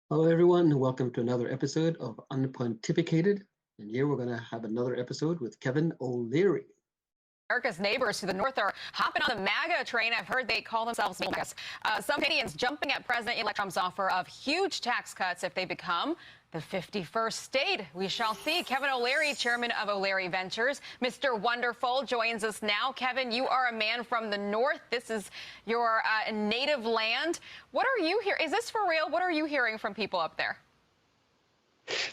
Hello, everyone, and welcome to another episode of Unpontificated. And here we're going to have another episode with Kevin O'Leary. America's neighbors to the north are hopping on the MAGA train. I've heard they call themselves MAGAs. Some Canadians jumping at President-elect Trump's offer of huge tax cuts if they become the 51st state. We shall see. Kevin O'Leary, chairman of O'Leary Ventures, Mr. Wonderful, joins us now. Kevin, you are a man from the north. This is your native land. What are you hearing? Is this for real? What are you hearing from people up there?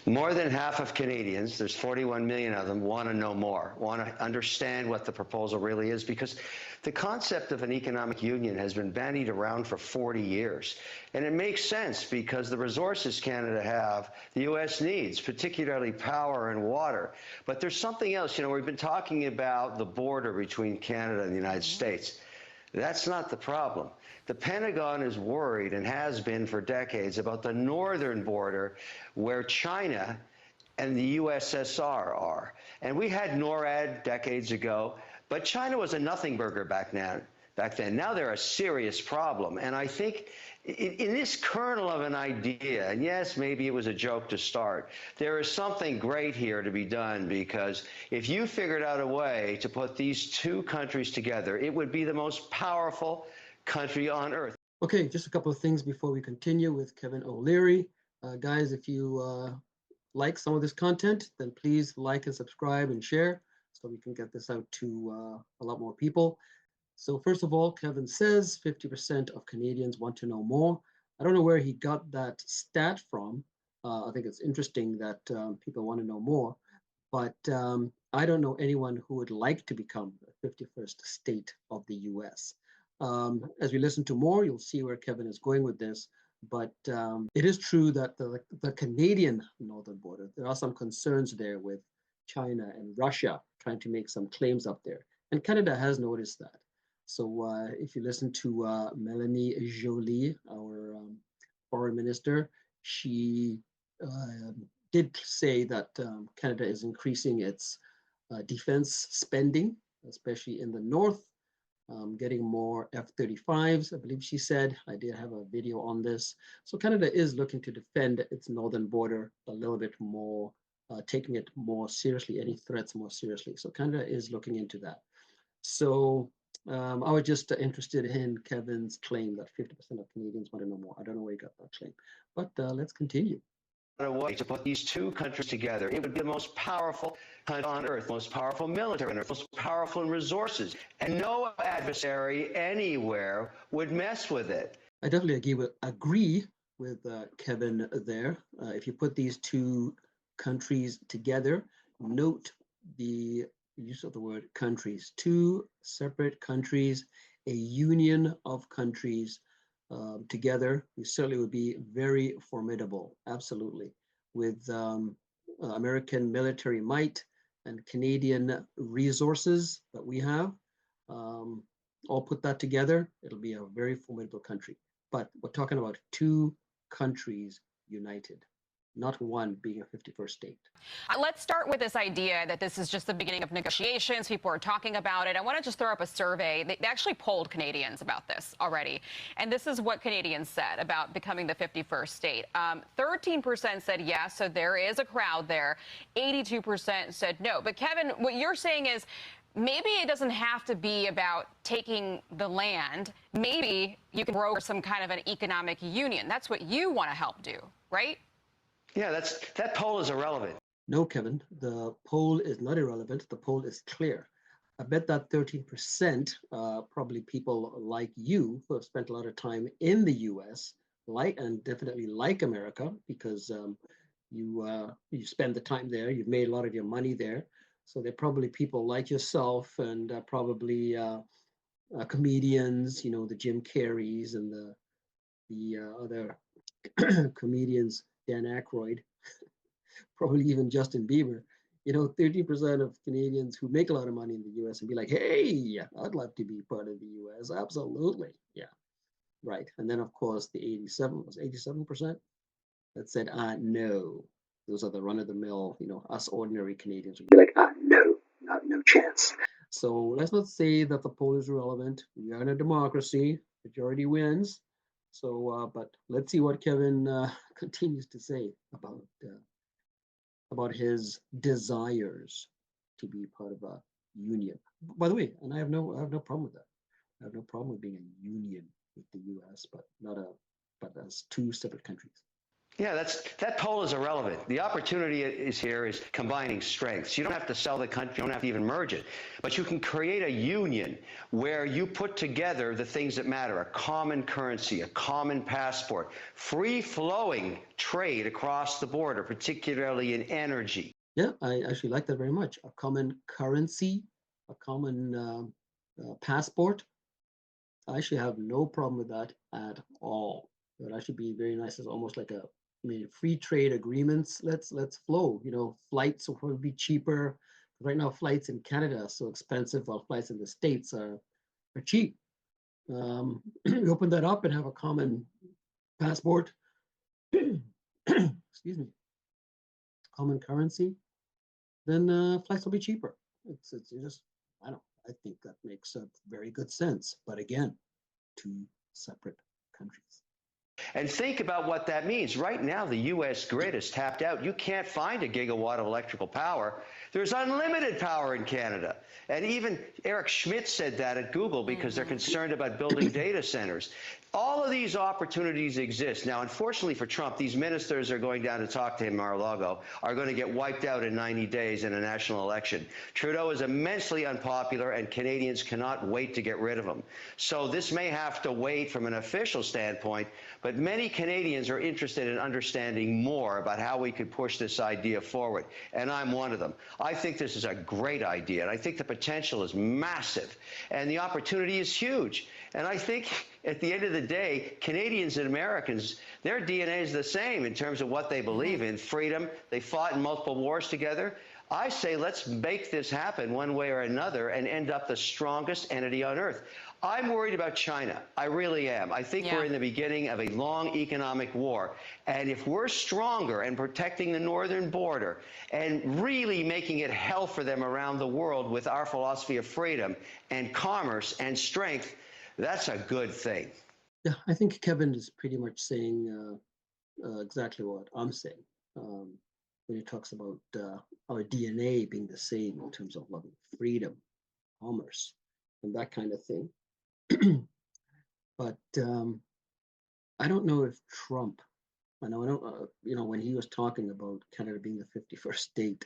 More than half of Canadians, there's 41 million of them, want to know more, want to understand what the proposal really is, because the concept of an economic union has been bandied around for 40 years. And it makes sense because the resources Canada have, the U.S. needs, particularly power and water. But there's something else. You know, we've been talking about the border between Canada and the United States. That's not the problem. The Pentagon is worried, and has been for decades, about the northern border where China and the USSR are. And we had NORAD decades ago, but China was a nothing burger back then. Now they're a serious problem. And I think in this kernel of an idea, and yes, maybe it was a joke to start, there is something great here to be done, because if you figured out a way to put these two countries together, it would be the most powerful country on earth. Okay, just a couple of things before we continue with Kevin O'Leary. Guys, if you like some of this content, then please like and subscribe and share so we can get this out to a lot more people. So first of all, Kevin says 50% of Canadians want to know more. I don't know where he got that stat from. I think it's interesting that people want to know more, but I don't know anyone who would like to become the 51st state of the US. As we listen to more, you'll see where Kevin is going with this. But it is true that the Canadian northern border, there are some concerns there with China and Russia trying to make some claims up there. And Canada has noticed that. So if you listen to Melanie Joly, our foreign minister, she did say that Canada is increasing its defense spending, especially in the north, getting more F-35s, I believe she said. I did have a video on this. So Canada is looking to defend its northern border a little bit more, taking it more seriously, any threats more seriously. So Canada is looking into that. So I was just interested in Kevin's claim that 50% of Canadians want to know more. I don't know where he got that claim, but let's continue. A way to put these two countries together. It would be the most powerful country on earth, most powerful military on earth, most powerful in resources, and no adversary anywhere would mess with it. I definitely agree with Kevin there. If you put these two countries together, note the use of the word countries, two separate countries, a union of countries together, we certainly would be very formidable, absolutely, with American military might and Canadian resources that we have. All put that together, it'll be a very formidable country. But we're talking about two countries united, not one being a 51st state. Let's start with this idea that this is just the beginning of negotiations. People are talking about it. I want to just throw up a survey. They actually polled Canadians about this already. And this is what Canadians said about becoming the 51st state. 13% said yes, so there is a crowd there. 82% said no. But Kevin, what you're saying is maybe it doesn't have to be about taking the land. Maybe you can grow some kind of an economic union. That's what you want to help do, right? Yeah, that poll is irrelevant. No, Kevin, the poll is not irrelevant. The poll is clear. I bet that 13%, probably people like you who have spent a lot of time in the US, like and definitely like America because you spend the time there. You've made a lot of your money there. So they're probably people like yourself and probably comedians, you know, the Jim Carreys and the other comedians, Dan Aykroyd, probably even Justin Bieber. You know, 30% of Canadians who make a lot of money in the US and be like, hey, I'd love to be part of the US. Absolutely. Yeah, right. And then, of course, the 87% that said, no. Those are the run-of-the-mill, you know, us ordinary Canadians would be like, no, no chance. So let's not say that the poll is irrelevant. We are in a democracy. Majority wins. So, but let's see what Kevin continues to say about his desires to be part of a union. By the way, and I have no problem with that. I have no problem with being a union with the U.S., but not a but as two separate countries. Yeah, that poll is irrelevant. The opportunity is here is combining strengths. You don't have to sell the country, you don't have to even merge it, but you can create a union where you put together the things that matter: a common currency, a common passport, free-flowing trade across the border, particularly in energy. Yeah, I actually like that very much. A common currency, a common passport. I actually have no problem with that at all. It would actually be very nice. It's almost like free trade agreements. Let's flow. Flights will be cheaper. Right now, flights in Canada are so expensive, while flights in the States are cheap. We open that up and have a common passport. Excuse me. Common currency. Then flights will be cheaper. It's just I think that makes very good sense. But again, two separate countries. And think about what that means. Right now, the U.S. grid is tapped out. You can't find a gigawatt of electrical power. There's unlimited power in Canada. And even Eric Schmidt said that at Google because they're concerned about building data centers. All of these opportunities exist. Now, unfortunately for Trump, these ministers are going down to talk to him, Mar-a-Lago, are going to get wiped out in 90 days in a national election. Trudeau is immensely unpopular, and Canadians cannot wait to get rid of him. So this may have to wait from an official standpoint, but many Canadians are interested in understanding more about how we could push this idea forward, and I'm one of them. I think this is a great idea, and I think the potential is massive, and the opportunity is huge. And I think at the end of the day, Canadians and Americans, their DNA is the same in terms of what they believe in: freedom. They fought in multiple wars together. I say let's make this happen one way or another and end up the strongest entity on earth. I'm worried about China. I really am. I think we're in the beginning of a long economic war. And if we're stronger and protecting the northern border and really making it hell for them around the world with our philosophy of freedom and commerce and strength, that's a good thing. Yeah, I think Kevin is pretty much saying exactly what I'm saying when he talks about our DNA being the same in terms of loving freedom, commerce, and that kind of thing. But I don't know if Trump, I know, when he was talking about Canada being the 51st state,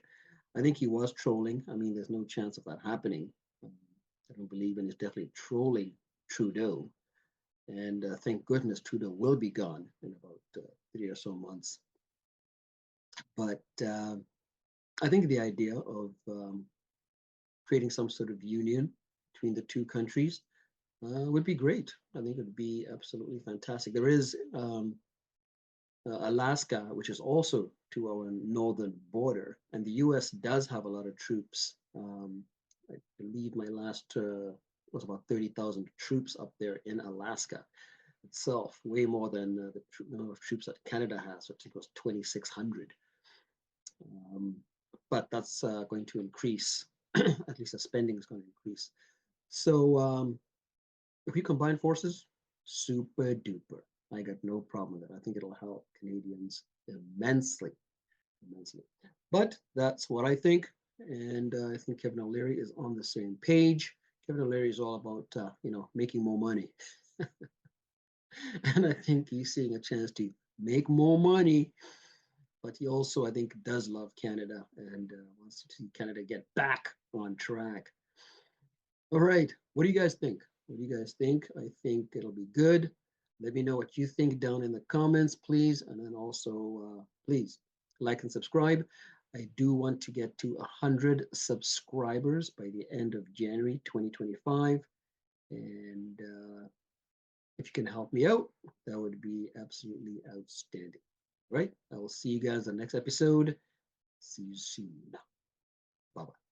I think he was trolling. I mean, there's no chance of that happening. I don't believe, and he's definitely trolling Trudeau. And thank goodness Trudeau will be gone in about 3 or so months. But I think the idea of creating some sort of union between the two countries would be great. I think it would be absolutely fantastic. There is Alaska, which is also to our northern border, and the U.S. does have a lot of troops. I believe my last was about 30,000 troops up there in Alaska itself, way more than the number of troops that Canada has, which I think was 2,600. But that's going to increase. At least the spending is going to increase. So if we combine forces, super duper. I got no problem with it. I think it'll help Canadians immensely, immensely. But that's what I think, and I think Kevin O'Leary is on the same page. Kevin O'Leary is all about making more money, and I think he's seeing a chance to make more money. But he also, I think, does love Canada and wants to see Canada get back on track. All right, what do you guys think? What do you guys think? I think it'll be good. Let me know what you think down in the comments, please. And then also, please like and subscribe. I do want to get to 100 subscribers by the end of January 2025. And if you can help me out, that would be absolutely outstanding. All right, I will see you guys in the next episode. See you soon. Bye-bye.